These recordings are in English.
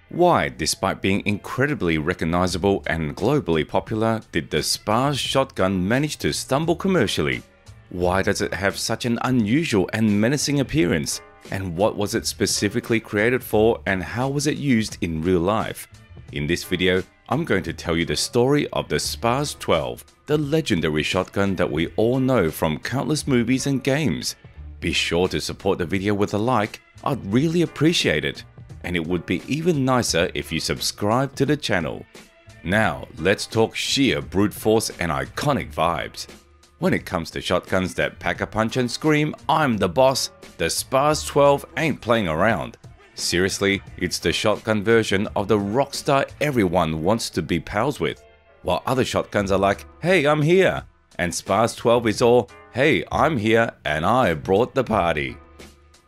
Why, despite being incredibly recognizable and globally popular, did the SPAS shotgun manage to stumble commercially? Why does it have such an unusual and menacing appearance? And what was it specifically created for, and how was it used in real life? In this video, I'm going to tell you the story of the SPAS-12, the legendary shotgun that we all know from countless movies and games. Be sure to support the video with a like, I'd really appreciate it. And it would be even nicer if you subscribe to the channel. Now, let's talk sheer brute force and iconic vibes. When it comes to shotguns that pack a punch and scream, "I'm the boss," the SPAS-12 ain't playing around. Seriously, it's the shotgun version of the rockstar everyone wants to be pals with. While other shotguns are like, "Hey, I'm here," and SPAS-12 is all, "Hey, I'm here and I brought the party."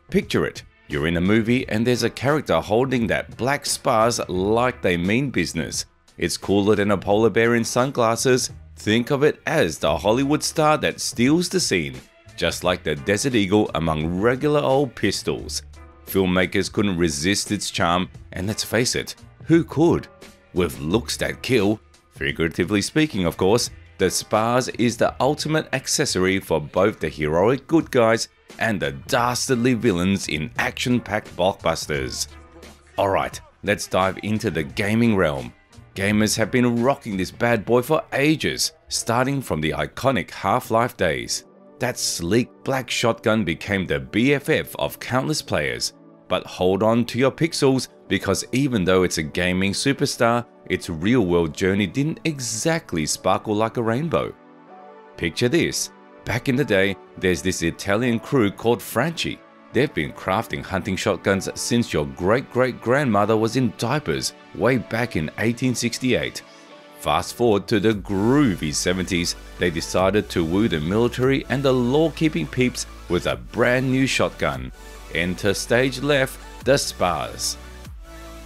Picture it. You're in a movie and there's a character holding that black SPAS like they mean business. It's cooler than a polar bear in sunglasses. Think of it as the Hollywood star that steals the scene, just like the Desert Eagle among regular old pistols. Filmmakers couldn't resist its charm, and let's face it, who could? With looks that kill, figuratively speaking of course, the SPAS is the ultimate accessory for both the heroic good guys and the dastardly villains in action-packed blockbusters. Alright, let's dive into the gaming realm. Gamers have been rocking this bad boy for ages, starting from the iconic Half-Life days. That sleek black shotgun became the BFF of countless players. But hold on to your pixels, because even though it's a gaming superstar, its real-world journey didn't exactly sparkle like a rainbow. Picture this. Back in the day, there's this Italian crew called Franchi. They've been crafting hunting shotguns since your great-great-grandmother was in diapers way back in 1868. Fast forward to the groovy 70s, they decided to woo the military and the law-keeping peeps with a brand new shotgun. Enter stage left, the SPAS.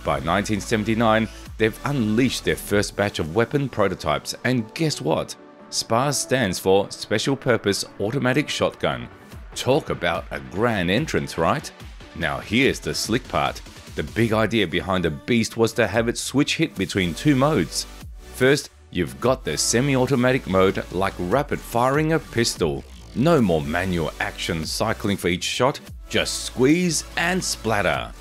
By 1979, they've unleashed their first batch of weapon prototypes, and guess what? SPAS stands for Special Purpose Automatic Shotgun. Talk about a grand entrance, right? Now here's the slick part. The big idea behind the beast was to have its switch hit between two modes. First, you've got the semi-automatic mode, like rapid firing a pistol. No more manual action cycling for each shot, just squeeze and splatter.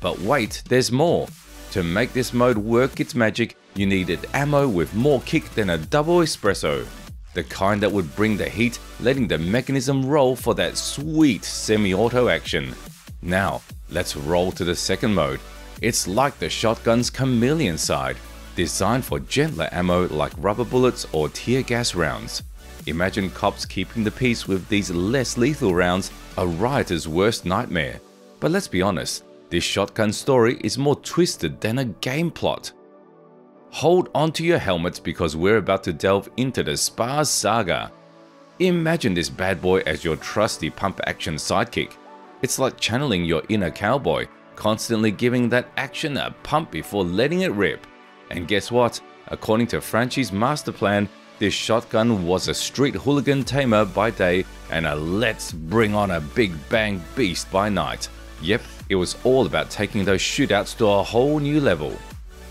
But wait, there's more. To make this mode work its magic, you needed ammo with more kick than a double espresso. The kind that would bring the heat, letting the mechanism roll for that sweet semi-auto action. Now, let's roll to the second mode. It's like the shotgun's chameleon side, designed for gentler ammo like rubber bullets or tear gas rounds. Imagine cops keeping the peace with these less lethal rounds, a rioter's worst nightmare. But let's be honest, this shotgun story is more twisted than a game plot. Hold on to your helmets because we're about to delve into the SPAS saga. Imagine this bad boy as your trusty pump-action sidekick. It's like channeling your inner cowboy, constantly giving that action a pump before letting it rip. And guess what? According to Franchi's master plan, this shotgun was a street hooligan tamer by day and a let's bring on a big bang beast by night. Yep, it was all about taking those shootouts to a whole new level.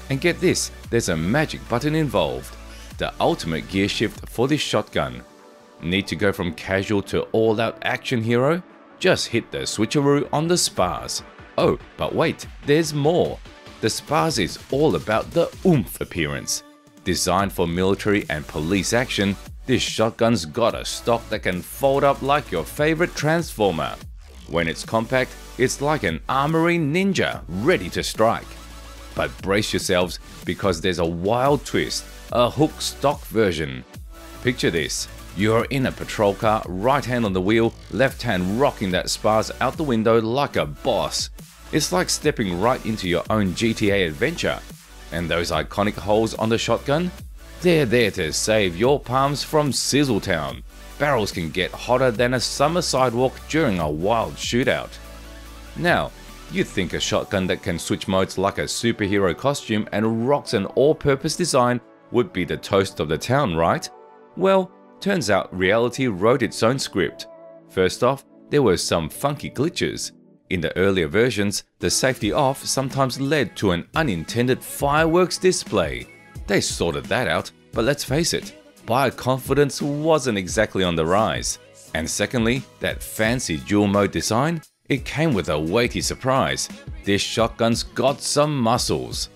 And get this, there's a magic button involved. The ultimate gear shift for this shotgun. Need to go from casual to all-out action hero? Just hit the switcheroo on the SPAS. Oh, but wait, there's more. The SPAS is all about the oomph appearance. Designed for military and police action, this shotgun's got a stock that can fold up like your favorite transformer. When it's compact, it's like an armory ninja ready to strike. But brace yourselves, because there's a wild twist, a hook stock version. Picture this, you're in a patrol car, right hand on the wheel, left hand rocking that SPAS out the window like a boss. It's like stepping right into your own GTA adventure. And those iconic holes on the shotgun? They're there to save your palms from Sizzletown. Barrels can get hotter than a summer sidewalk during a wild shootout. Now, you'd think a shotgun that can switch modes like a superhero costume and rocks an all-purpose design would be the toast of the town, right? Well, turns out reality wrote its own script. First off, there were some funky glitches. In the earlier versions, the safety off sometimes led to an unintended fireworks display. They sorted that out, but let's face it, buyer confidence wasn't exactly on the rise. And secondly, that fancy dual mode design, it came with a weighty surprise. This shotgun's got some muscles.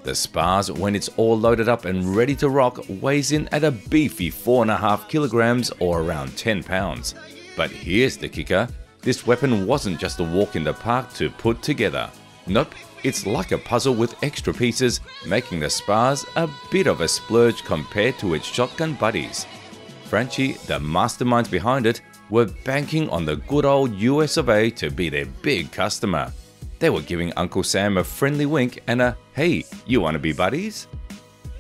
The SPAS, when it's all loaded up and ready to rock, weighs in at a beefy 4.5 kilograms or around 10 pounds. But here's the kicker, this weapon wasn't just a walk in the park to put together. Nope, it's like a puzzle with extra pieces, making the SPAS a bit of a splurge compared to its shotgun buddies. Franchi, the masterminds behind it, were banking on the good old US of A to be their big customer. They were giving Uncle Sam a friendly wink and a, "Hey, you wanna be buddies?"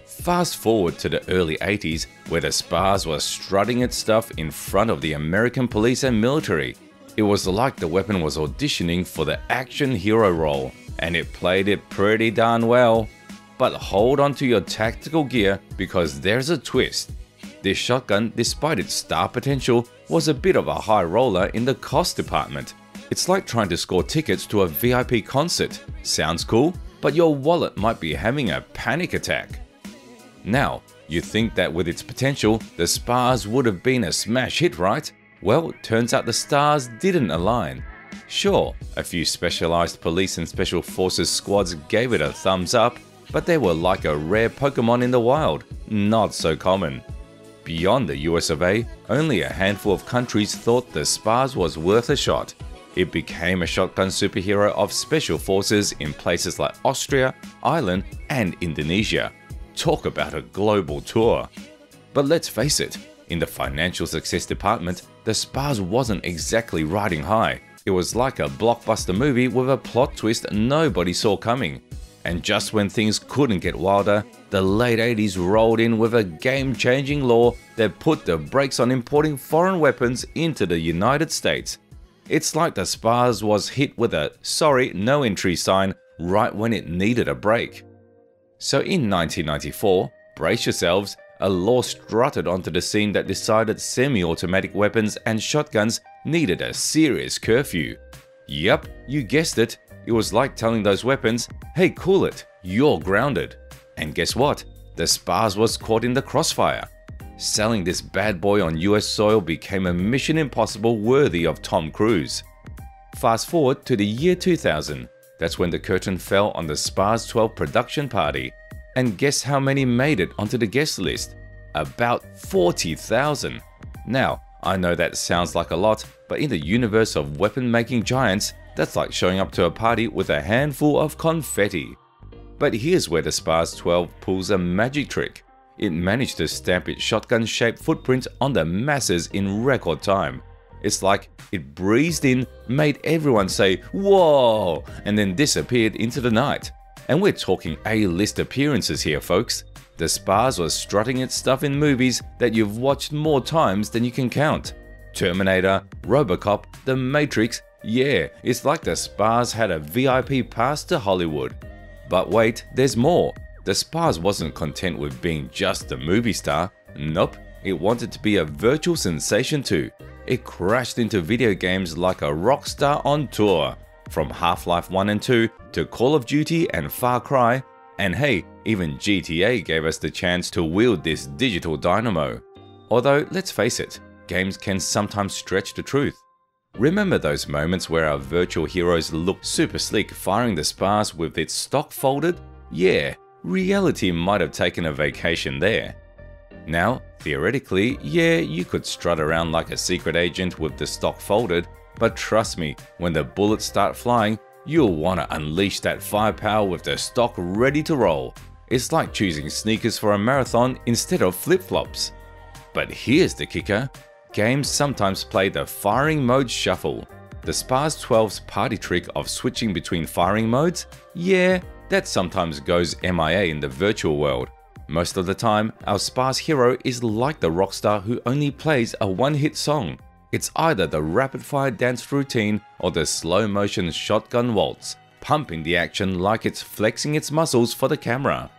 Fast forward to the early 80s, where the SPAS was strutting its stuff in front of the American police and military. It was like the weapon was auditioning for the action hero role, and it played it pretty darn well. But hold on to your tactical gear, because there's a twist. This shotgun, despite its star potential, was a bit of a high roller in the cost department. It's like trying to score tickets to a VIP concert. Sounds cool, but your wallet might be having a panic attack. Now, you think that with its potential, the SPAS would have been a smash hit, right? Well, turns out the stars didn't align. Sure, a few specialized police and special forces squads gave it a thumbs up, but they were like a rare Pokemon in the wild, not so common. Beyond the US of A, only a handful of countries thought the SPAS was worth a shot. It became a shotgun superhero of special forces in places like Austria, Ireland, and Indonesia. Talk about a global tour. But let's face it, in the financial success department, the SPAS wasn't exactly riding high. It was like a blockbuster movie with a plot twist nobody saw coming. And just when things couldn't get wilder, the late 80s rolled in with a game-changing law that put the brakes on importing foreign weapons into the United States. It's like the SPAS was hit with a "sorry, no entry" sign right when it needed a break. So in 1994, brace yourselves, a law strutted onto the scene that decided semi-automatic weapons and shotguns needed a serious curfew. Yup, you guessed it, it was like telling those weapons, "Hey, cool it, you're grounded." And guess what? The SPAS was caught in the crossfire. Selling this bad boy on US soil became a mission impossible worthy of Tom Cruise. Fast forward to the year 2000. That's when the curtain fell on the SPAS-12 production party. And guess how many made it onto the guest list? About 40,000. Now, I know that sounds like a lot, but in the universe of weapon-making giants, that's like showing up to a party with a handful of confetti. But here's where the SPAS-12 pulls a magic trick. It managed to stamp its shotgun-shaped footprint on the masses in record time. It's like it breezed in, made everyone say "whoa," and then disappeared into the night. And we're talking A-list appearances here, folks. The SPAS was strutting its stuff in movies that you've watched more times than you can count. Terminator, RoboCop, The Matrix, yeah, it's like the SPAS had a VIP pass to Hollywood. But wait, there's more. The SPAS wasn't content with being just a movie star. Nope, it wanted to be a virtual sensation too. It crashed into video games like a rock star on tour. From Half-Life 1 and 2 to Call of Duty and Far Cry, and hey, even GTA gave us the chance to wield this digital dynamo. Although, let's face it, games can sometimes stretch the truth. Remember those moments where our virtual heroes looked super sleek firing the SPAS with its stock folded? Yeah, reality might have taken a vacation there. Now, theoretically, yeah, you could strut around like a secret agent with the stock folded, but trust me, when the bullets start flying, you'll want to unleash that firepower with the stock ready to roll. It's like choosing sneakers for a marathon instead of flip-flops. But here's the kicker. Games sometimes play the firing mode shuffle. The SPAS-12's party trick of switching between firing modes? Yeah, that sometimes goes MIA in the virtual world. Most of the time, our SPAS hero is like the rockstar who only plays a one-hit song. It's either the rapid-fire dance routine or the slow-motion shotgun waltz, pumping the action like it's flexing its muscles for the camera.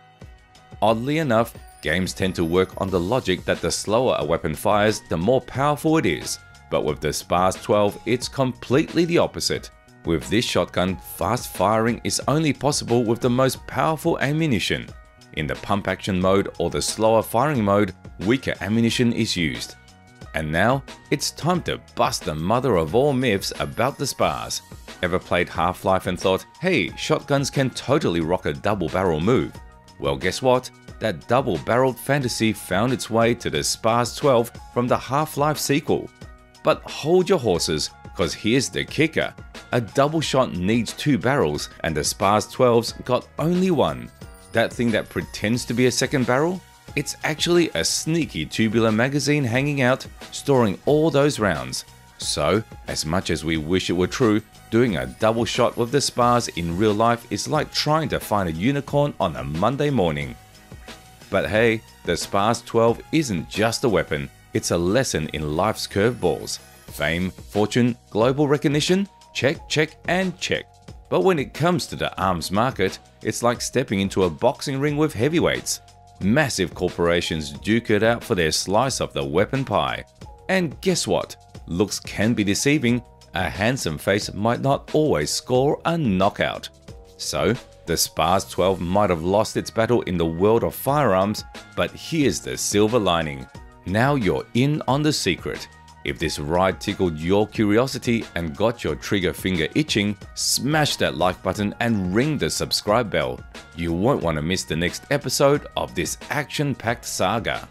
Oddly enough, games tend to work on the logic that the slower a weapon fires, the more powerful it is. But with the SPAS-12, it's completely the opposite. With this shotgun, fast firing is only possible with the most powerful ammunition. In the pump action mode or the slower firing mode, weaker ammunition is used. And now, it's time to bust the mother of all myths about the SPAS. Ever played Half-Life and thought, hey, shotguns can totally rock a double barrel move? Well, guess what? That double-barreled fantasy found its way to the SPAS-12 from the Half-Life sequel. But hold your horses, cause here's the kicker. A double shot needs 2 barrels and the SPAS-12's got only one. That thing that pretends to be a second barrel? It's actually a sneaky tubular magazine hanging out, storing all those rounds. So, as much as we wish it were true, doing a double shot with the SPAS in real life is like trying to find a unicorn on a Monday morning. But hey, the SPAS-12 isn't just a weapon, it's a lesson in life's curveballs. Fame, fortune, global recognition? Check, check, and check. But when it comes to the arms market, it's like stepping into a boxing ring with heavyweights. Massive corporations duke it out for their slice of the weapon pie. And guess what? Looks can be deceiving. A handsome face might not always score a knockout. So, the SPAS-12 might have lost its battle in the world of firearms, but here's the silver lining. Now you're in on the secret. If this ride tickled your curiosity and got your trigger finger itching, smash that like button and ring the subscribe bell. You won't want to miss the next episode of this action-packed saga.